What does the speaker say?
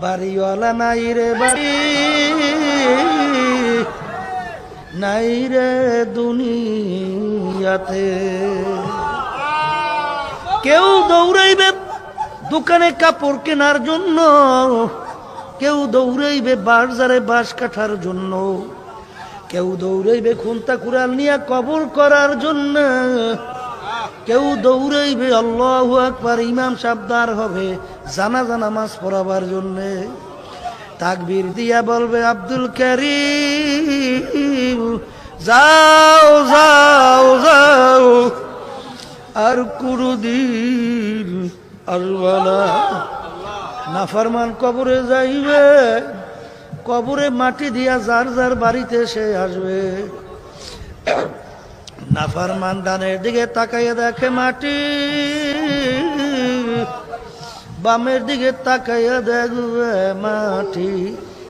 বাড়িওয়ালা নাই রে বাড়ি, নাই রে দুনিয়াতে। কেউ দৌড়াইবে দোকানে কাপড় কেনার জন্য, কেউ দৌড়াইবে বাজারে বাঁশ কাটার জন্য, কেউ দৌড়াইবে খুন্তা কুড়াল নিয়ে কবর করার জন্য, কেউ দৌড়াইবে আল্লাহু আকবার ইমাম সাবদার হবে জানাজা নামাজ পড়াবার জন্য। তাকবীর দিয়া বলবে আব্দুল কারীম যাও যাও যাও, আর কোনদিন আসবা না। নাফরমান কবরে যাইবে, কবরে মাটি দিয়া যার যার বাড়িতে সে আসবে। নাফরমান ডানের দিকে তাকাইয়া দেখে মাটি, বামের দিকে তাকাইয়া দেখবে মাটি।